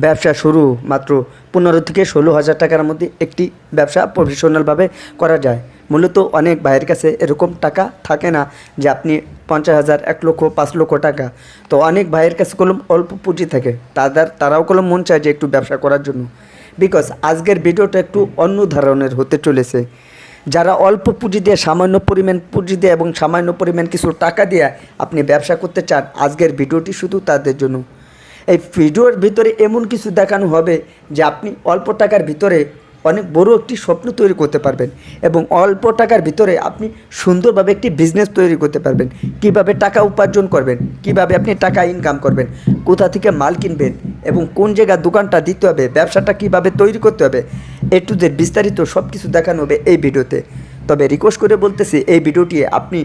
ব্যবসা শুরু মাত্র 15 থেকে 16,000 টাকার মধ্যে একটি ব্যবসা প্রফেশনালভাবে করা যায়। মূলত অনেক ভাইয়ের কাছে এরকম টাকা থাকে না যে আপনি 50,000, 1 লক্ষ, 5 লক্ষ টাকা। তো অনেক ভাইয়ের কাছে কলম অল্প পুঁজি থাকে, তারাও কলম মন চায় যে একটু ব্যবসা করার জন্য। বিকজ আজকের ভিডিওটা একটু অন্য ধরনের হতে চলেছে। যারা অল্প পুঁজি দিয়ে, সামান্য পরিমাণ পুঁজি দিয়ে এবং সামান্য পরিমাণ কিছু টাকা দিয়ে আপনি ব্যবসা করতে চান, আজকের ভিডিওটি শুধু তাদের জন্য। এই ভিডিওর ভিতরে এমন কিছু দেখানো হবে যে আপনি অল্প টাকার ভিতরে অনেক বড় একটি স্বপ্ন তৈরি করতে পারবেন এবং অল্প টাকার ভিতরে আপনি সুন্দরভাবে একটি বিজনেস তৈরি করতে পারবেন। কিভাবে টাকা উপার্জন করবেন, কিভাবে আপনি টাকা ইনকাম করবেন, কোথা থেকে মাল কিনবেন এবং কোন জায়গায় দোকানটা দিতে হবে, ব্যবসাটা কিভাবে তৈরি করতে হবে, এ টু জেড বিস্তারিত সব কিছু দেখানো হবে এই ভিডিওতে। তবে রিকোয়েস্ট করে বলতেছি এই ভিডিওটি আপনি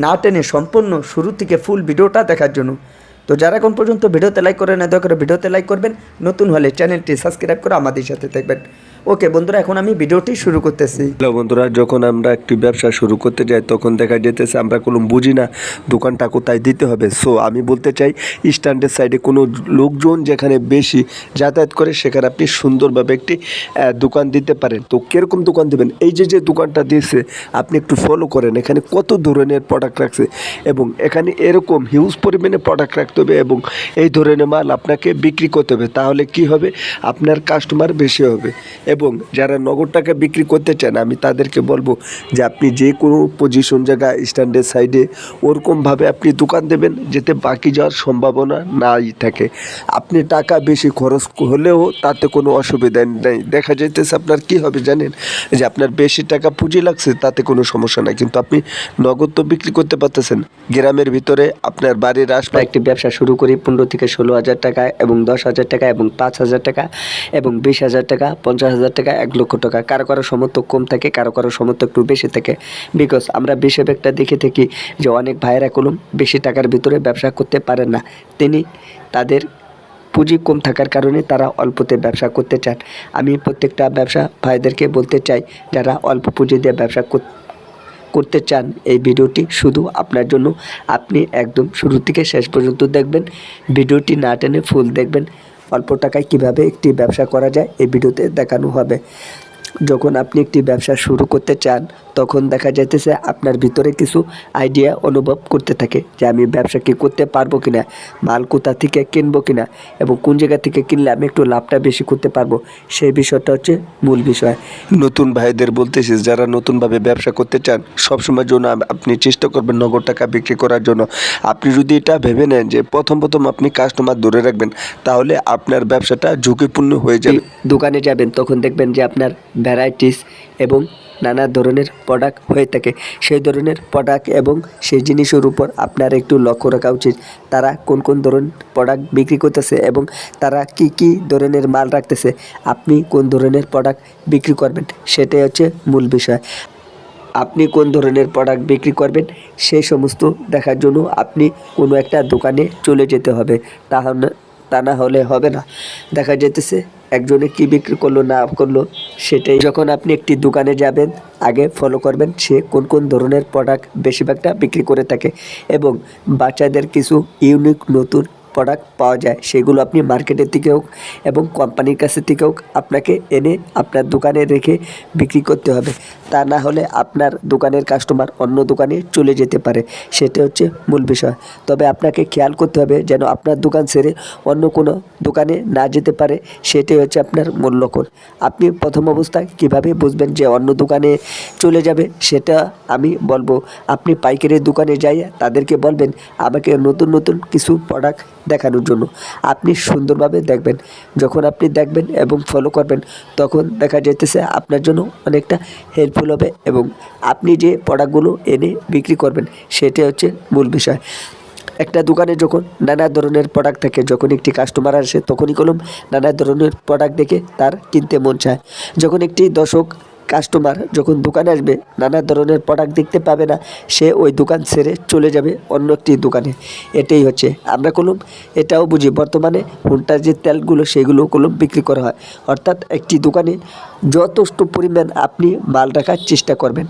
না টেনে সম্পূর্ণ শুরু থেকে ফুল ভিডিওটা দেখার জন্য। তো যারা এখন পর্যন্ত ভিডিওতে লাইক করে না, দয়া করে ভিডিওতে লাইক করবেন, নতুন হলে চ্যানেলটি সাবস্ক্রাইব করে আমাদের সাথে থাকবেন। ওকে বন্ধুরা, এখন আমি ভিডিওটি শুরু করতেছি। হ্যালো বন্ধুরা, যখন আমরা একটি ব্যবসা শুরু করতে যাই তখন দেখা যেতেছে আমরা কোনো বুঝি না দোকানটা কোথায় দিতে হবে। সো আমি বলতে চাই, স্ট্যান্ডের সাইডে কোনো লোকজন যেখানে বেশি যাতায়াত করে সেখানে আপনি সুন্দরভাবে একটি দোকান দিতে পারেন। তো কীরকম দোকান দেবেন, এই যে দোকানটা দিয়েছে আপনি একটু ফলো করেন, এখানে কত ধরনের প্রোডাক্ট রাখছে এবং এখানে এরকম হিউজ পরিমাণে প্রোডাক্ট রাখতে হবে এবং এই ধরনের মাল আপনাকে বিক্রি করতে হবে। তাহলে কি হবে, আপনার কাস্টমার বেশি হবে। এবং যারা নগদ টাকা বিক্রি করতে চান আমি তাদেরকে বলবো যে আপনি যে কোনো পজিশন জায়গা স্ট্যান্ডের সাইডে ওরকমভাবে আপনি দোকান দেবেন যাতে বাকি যাওয়ার সম্ভাবনা নাই থাকে। আপনি টাকা বেশি খরচ হলেও তাতে কোনো অসুবিধা নেই। দেখা যাইতেছে আপনার কি হবে জানেন, যে আপনার বেশি টাকা পুঁজি লাগছে তাতে কোনো সমস্যা নাই, কিন্তু আপনি নগদ তো বিক্রি করতে পারতেছেন। গ্রামের ভিতরে আপনার বাড়ির আশপাশে একটি ব্যবসা শুরু করি 15 থেকে 16,000 টাকা এবং 10,000 টাকা এবং 5,000 টাকা এবং 20,000 টাকা, 50,000 টাকা, 1 লক্ষ টাকা। কারো কারো সমর্থ কম থাকে, কারো কারো সমর্থ একটু বেশি থাকে। বিকজ আমরা বেশি একটা দেখে থাকি যে অনেক ভাইয়েরা কলম বেশি টাকার ভিতরে ব্যবসা করতে পারেন না। তাদের পুঁজি কম থাকার কারণে তারা অল্পতে ব্যবসা করতে চান। আমি প্রত্যেকটা ব্যবসা ভাইদেরকে বলতে চাই, যারা অল্প পুঁজি দিয়ে ব্যবসা করতে চান, এই ভিডিওটি শুধু আপনার জন্য। আপনি একদম শুরু থেকে শেষ পর্যন্ত দেখবেন, ভিডিওটি না টেনে ফুল দেখবেন। অল্প টাকায় কিভাবে একটি ব্যবসা করা যায় এই ভিডিওতে দেখানো হবে। যখন আপনি একটি ব্যবসা শুরু করতে চান তখন দেখা যাইতেছে আপনার ভিতরে কিছু আইডিয়া অনুভব করতে থাকে যে আমি ব্যবসা কি করতে পারবো কিনা, মাল কোথা থেকে কিনবো কিনা এবং কোন জায়গা থেকে কিনলে আমি একটু লাভটা বেশি করতে পারবো। সেই বিষয়টা হচ্ছে মূল বিষয়। নতুন ভাইদের বলতেছি, যারা নতুনভাবে ব্যবসা করতে চান সবসময় জন্য আপনি চেষ্টা করবেন নগদ টাকা বিক্রি করার জন্য। আপনি যদি এটা ভেবে নেন যে প্রথম আপনি কাস্টমার ধরে রাখবেন, তাহলে আপনার ব্যবসাটা ঝুঁকিপূর্ণ হয়ে যাবে। দোকানে যাবেন তখন দেখবেন যে আপনার ভ্যারাইটিস এবং নানা ধরনের প্রোডাক্ট হয়ে থাকে। সেই ধরনের প্রোডাক্ট এবং সেই জিনিসের উপর আপনার একটু লক্ষ্য রাখা উচিত। তারা কোন কোন ধরনের প্রোডাক্ট বিক্রি করতেছে এবং তারা কি কি ধরনের মাল রাখতেছে, আপনি কোন ধরনের প্রোডাক্ট বিক্রি করবেন সেটাই হচ্ছে মূল বিষয়। আপনি কোন ধরনের প্রোডাক্ট বিক্রি করবেন সেই সমস্ত দেখার জন্য আপনি কোনো একটা দোকানে চলে যেতে হবে। তা না হলে হবে না। দেখা যেতেছে একজনে কি বিক্রি করলো না করলো সেটাই। যখন আপনি একটি দোকানে যাবেন আগে ফলো করবেন সে কোন কোন ধরনের প্রোডাক্ট বেশিরভাগটা বিক্রি করে থাকে এবং বাচ্চাদের কিছু ইউনিক নতুন প্রোডাক্ট পাওয়া যায়, সেগুলো আপনি মার্কেটের থেকে হোক এবং কোম্পানির কাছে থেকে হোক আপনাকে এনে আপনার দোকানে রেখে বিক্রি করতে হবে। তা না হলে আপনার দোকানের কাস্টমার অন্য দোকানে চলে যেতে পারে, সেটা হচ্ছে মূল বিষয়। তবে আপনাকে খেয়াল করতে হবে যেন আপনার দোকান ছেড়ে অন্য কোনো দোকানে না যেতে পারে, সেটাই হচ্ছে আপনার মূল লক্ষ্য। আপনি প্রথম অবস্থায় কিভাবে বুঝবেন যে অন্য দোকানে চলে যাবে সেটা আমি বলবো। আপনি পাইকারের দোকানে যাই তাদেরকে বলবেন আমাকে নতুন নতুন কিছু প্রোডাক্ট দেখানোর জন্য। আপনি সুন্দরভাবে দেখবেন, যখন আপনি দেখবেন এবং ফলো করবেন তখন দেখা যেতেছে আপনার জন্য অনেকটা হেল্পফুল হবে এবং আপনি যে প্রোডাক্টগুলো এনে বিক্রি করবেন সেটাই হচ্ছে মূল বিষয়। একটা দোকানে যখন নানা ধরনের প্রোডাক্ট থাকে, যখন একটি কাস্টমার আসে তখনই কলম নানা ধরনের প্রোডাক্ট দেখে তার কিনতে মন চায়। যখন একটি দর্শক কাস্টমার যখন দোকানে আসবে নানা ধরনের প্রোডাক্ট দেখতে পাবে না, সে ওই দোকান ছেড়ে চলে যাবে অন্য একটি দোকানে। এটাই হচ্ছে আমরা কলম এটাও বুঝি, বর্তমানে হুন্ডার যে তেলগুলো সেগুলো কলম বিক্রি করা হয়। অর্থাৎ একটি দোকানে যথেষ্ট পরিমাণ আপনি মাল রাখার চেষ্টা করবেন।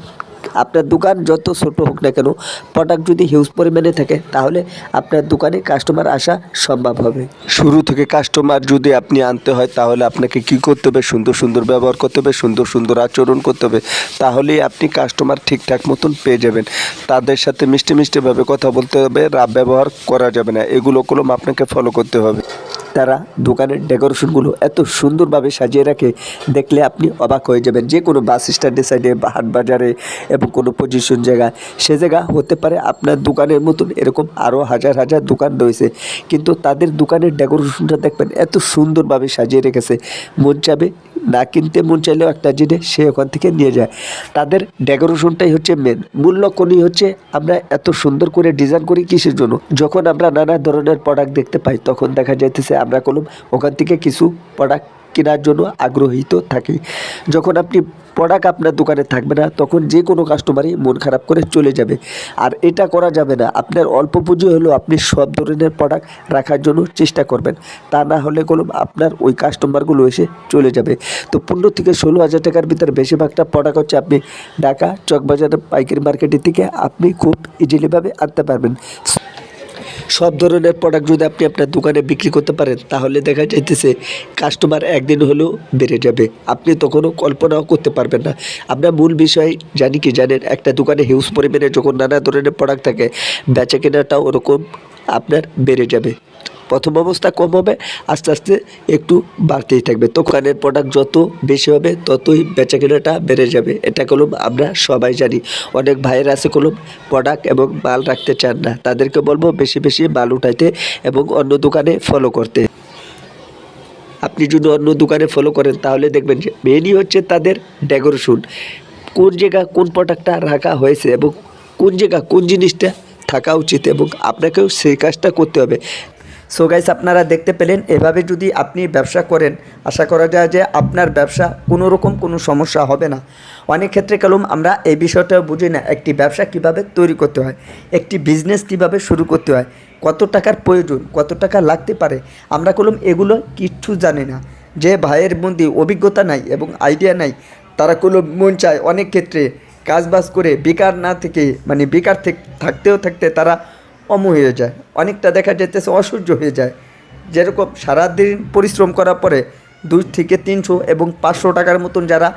আপনার দোকান যত ছোট হোক না কেন, প্রোডাক্ট যদি হিউজ পরিমাণে থাকে তাহলে আপনার দোকানে কাস্টমার আসা সম্ভব হবে। শুরু থেকে কাস্টমার যদি আপনি আনতে হয় তাহলে আপনাকে কি করতে হবে, সুন্দর সুন্দর ব্যবহার করতে হবে, সুন্দর সুন্দর আচরণ করতে হবে, তাহলেই আপনি কাস্টমার ঠিকঠাক মতন পেয়ে যাবেন। তাদের সাথে মিষ্টি মিষ্টিভাবে কথা বলতে হবে, রাব ব্যবহার করা যাবে না, এগুলো কলম আপনাকে ফলো করতে হবে। তারা দোকানের ডেকোরেশনগুলো এত সুন্দরভাবে সাজিয়ে রাখে, দেখলে আপনি অবাক হয়ে যাবেন। যে কোনো বাস স্ট্যান্ডের সাইডে বা হাট বাজারে এবং কোনো পজিশন জায়গা, সে জায়গা হতে পারে আপনার দোকানের মতন এরকম আরও হাজার হাজার দোকান রয়েছে, কিন্তু তাদের দোকানের ডেকোরেশনটা দেখবেন এত সুন্দরভাবে সাজিয়ে রেখেছে, মন চাবে না কিনতে, মন চাইলেও একটা জিনিস সে ওখান থেকে নিয়ে যায়। তাদের ডেকোরেশনটাই হচ্ছে মেন, মূল লক্ষণই হচ্ছে আমরা এত সুন্দর করে ডিজাইন করি কিসের জন্য। যখন আমরা নানা ধরনের প্রোডাক্ট দেখতে পাই তখন দেখা যাইতেছে আমরা কলম ওখান থেকে কিছু প্রোডাক্ট কেনার জন্য আগ্রহীত থাকি। যখন আপনি প্রোডাক্ট আপনার দোকানে থাকবে না তখন যে কোনো কাস্টমারই মন খারাপ করে চলে যাবে, আর এটা করা যাবে না। আপনার অল্প পুঁজি হলেও আপনি সব ধরনের প্রোডাক্ট রাখার জন্য চেষ্টা করবেন, তা না হলে কলম আপনার ওই কাস্টমারগুলো এসে চলে যাবে। তো 15 থেকে 16,000 টাকার ভিতরে বেশিরভাগটা প্রোডাক্ট হচ্ছে আপনি ঢাকা চকবাজার পাইকারি মার্কেটের থেকে আপনি খুব ইজিলিভাবে আনতে পারবেন। সব ধরনের প্রোডাক্ট যদি আপনি আপনার দোকানে বিক্রি করতে পারেন তাহলে দেখা যাইতেছে কাস্টমার একদিন হলেও বেড়ে যাবে, আপনি তখনও কল্পনাও করতে পারবেন না। আমরা মূল বিষয় জানি কি জানেন, একটা দোকানে হিউজ পরিমাণে যখন নানা ধরনের প্রোডাক্ট থাকে বেচা কেনাটাও ওরকম আপনার বেড়ে যাবে। প্রথম অবস্থা কম হবে, আস্তে আস্তে একটু বাড়তেই থাকবে। দোকানের প্রোডাক্ট যত বেশি হবে ততই বেচা কেনাটা বেড়ে যাবে, এটা কলম আমরা সবাই জানি। অনেক ভাইয়ের আছে কলম প্রোডাক্ট এবং মাল রাখতে চান না, তাদেরকে বলবো বেশি বেশি মাল উঠাইতে এবং অন্য দোকানে ফলো করতে। আপনি যদি অন্য দোকানে ফলো করেন তাহলে দেখবেন যে মেনই হচ্ছে তাদের ডেকোরেশন, কোন জায়গা কোন প্রোডাক্টটা রাখা হয়েছে এবং কোন জায়গা কোন জিনিসটা থাকা উচিত, এবং আপনাকেও সেই কাজটা করতে হবে। সো গাইস, আপনারা দেখতে পেলেন, এভাবে যদি আপনি ব্যবসা করেন আশা করা যায় যে আপনার ব্যবসা কোনো রকম কোনো সমস্যা হবে না। অনেক ক্ষেত্রে কলম আমরা এই বিষয়টা বুঝি না, একটি ব্যবসা কিভাবে তৈরি করতে হয়, একটি বিজনেস কিভাবে শুরু করতে হয়, কত টাকার প্রয়োজন, কত টাকা লাগতে পারে, আমরা কলম এগুলো কিচ্ছু জানি না। যে ভাইয়ের মধ্যে অভিজ্ঞতা নাই এবং আইডিয়া নাই তারা কলম মন চায় অনেক ক্ষেত্রে কাজবাজ করে বেকার না থেকে বেকার থাকতেও থাকতে তারা অম হয়ে যায়, অনেকটা দেখা যেতেছে অসহ্য হয়ে যায়। যেরকম সারাদিন পরিশ্রম করার পরে 2 থেকে 300 এবং 500 টাকার মতন যারা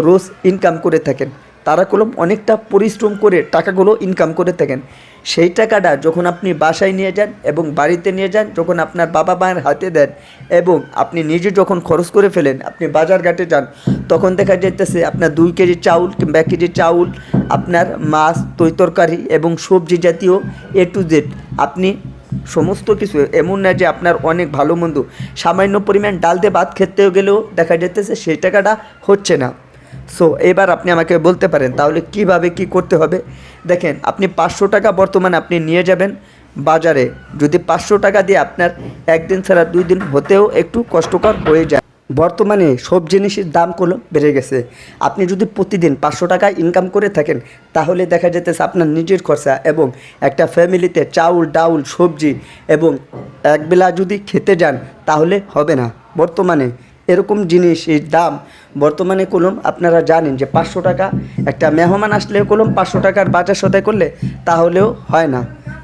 রোজ ইনকাম করে থাকেন তারা কলম অনেকটা পরিশ্রম করে টাকাগুলো ইনকাম করে থাকেন। সেই টাকাটা যখন আপনি বাসায় নিয়ে যান এবং বাড়িতে নিয়ে যান, যখন আপনার বাবা মায়ের হাতে দেন এবং আপনি নিজে যখন খরচ করে ফেলেন, আপনি বাজার ঘাটে যান, তখন দেখা যাইতেছে আপনার 2 কেজি চাউল কিংবা 1 কেজি চাউল, আপনার মাছ, তরকারি এবং সবজি জাতীয় A to Z আপনি সমস্ত কিছু, এমন না যে আপনার অনেক ভালো মন্দ, সামান্য পরিমাণ ডাল দিয়ে ভাত খেতেও গেলেও দেখা যাইতেছে সেই টাকাটা হচ্ছে না। সো এবার আপনি আমাকে বলতে পারেন তাহলে কিভাবে কি করতে হবে। দেখেন, আপনি 500 টাকা বর্তমানে আপনি নিয়ে যাবেন বাজারে, যদি 500 টাকা দিয়ে আপনার একদিন ছাড়া 2 দিন হতেও একটু কষ্টকর হয়ে যায়। বর্তমানে সব জিনিসের দাম কোনো বেড়ে গেছে, আপনি যদি প্রতিদিন 500 টাকা ইনকাম করে থাকেন তাহলে দেখা যেতেছে আপনার নিজের খরচা এবং একটা ফ্যামিলিতে চাউল ডাউল সবজি এবং একবেলা যদি খেতে যান তাহলে হবে না। বর্তমানে এরকম জিনিসের দাম বর্তমানে কলম আপনারা জানেন যে 500 টাকা একটা মেহমান আসলেও কলম 500 টাকার বাজার সদাই করলে তাহলেও হয় না।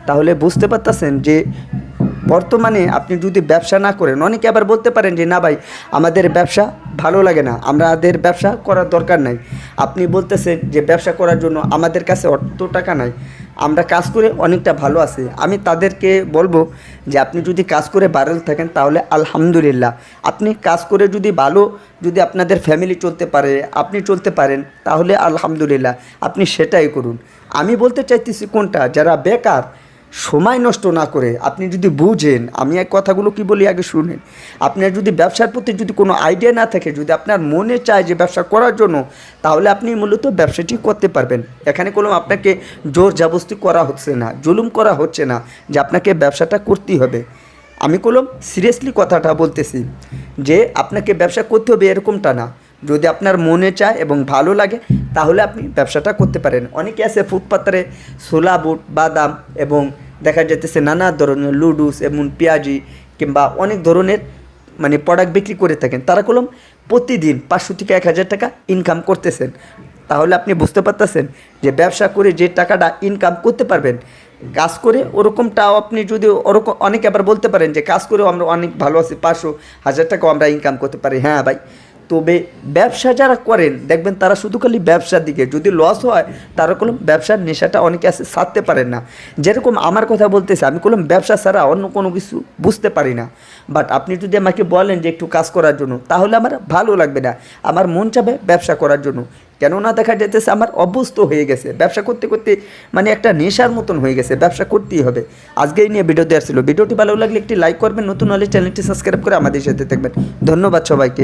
তাহলে বুঝতে পারতেছেন যে বর্তমানে আপনি যদি ব্যবসা না করেন, অনেকে আবার বলতে পারেন যে না ভাই আমাদের ব্যবসা ভালো লাগে না, আমাদের ব্যবসা করার দরকার নাই। আপনি বলতেছেন যে ব্যবসা করার জন্য আমাদের কাছে অত টাকা নাই, আমরা কাজ করে অনেকটা ভালো আছি। আমি তাদেরকে বলবো যে আপনি যদি কাজ করে ভালো থাকেন তাহলে আলহামদুলিল্লাহ, আপনি কাজ করে যদি ভালো, যদি আপনাদের ফ্যামিলি চলতে পারে, আপনি চলতে পারেন তাহলে আলহামদুলিল্লাহ, আপনি সেটাই করুন। আমি বলতে চাইতেছি কোনটা, যারা বেকার সময় নষ্ট না করে আপনি যদি বুঝেন, আমি এক কথাগুলো কি বলি আগে শুনেন, আপনার যদি ব্যবসার প্রতি যদি কোনো আইডিয়া না থাকে, যদি আপনার মনে চায় যে ব্যবসা করার জন্য, তাহলে আপনি মূলত ব্যবসাটি করতে পারবেন। এখানে কোনো আপনাকে জোর জবরদস্তি করা হচ্ছে না, জুলুম করা হচ্ছে না যে আপনাকে ব্যবসাটা করতেই হবে। আমি কলম সিরিয়াসলি কথাটা বলতেছি যে আপনাকে ব্যবসা করতে হবে এরকমটা না, যদি আপনার মনে চায় এবং ভালো লাগে তাহলে আপনি ব্যবসাটা করতে পারেন। অনেকে আছে ফুটপাতে ছোলা বুট বাদাম এবং দেখা যেতেছে নানা ধরনের লুডুস এবং পেঁয়াজি কিংবা অনেক ধরনের প্রোডাক্ট বিক্রি করে থাকেন, তারা কলম প্রতিদিন 500 থেকে 1000 টাকা ইনকাম করতেছেন। তাহলে আপনি বুঝতে পারতেছেন যে ব্যবসা করে যে টাকাটা ইনকাম করতে পারবেন, কাজ করে ওরকমটাও আপনি যদি ওরকম, অনেকে আবার বলতে পারেন যে কাজ করেও আমরা অনেক ভালো আছি, 500-1000 টাকাও আমরা ইনকাম করতে পারি। হ্যাঁ ভাই, তবে ব্যবসা যারা করেন দেখবেন তারা শুধু খালি ব্যবসার দিকে, যদি লস হয় তারা কলম ব্যবসার নেশাটা অনেকে আছে ছাড়তে পারেন না। যেরকম আমার কথা বলতেছে, আমি কলম ব্যবসা ছাড়া অন্য কোনো কিছু বুঝতে পারি না। বাট আপনি যদি আমাকে বলেন যে একটু কাজ করার জন্য, তাহলে আমার ভালো লাগবে না, আমার মন চাবে ব্যবসা করার জন্য। কেননা দেখা যেতেছে আমার অভ্যস্ত হয়ে গেছে ব্যবসা করতে করতে, মানে একটা নেশার মতন হয়ে গেছে, ব্যবসা করতেই হবে। আজকে এই নিয়ে ভিডিও দেওয়ার ছিল। ভিডিওটি ভালো লাগলে একটি লাইক করবেন, নতুন হলে চ্যানেলটি সাবস্ক্রাইব করে আমাদের সাথে থাকবেন। ধন্যবাদ সবাইকে।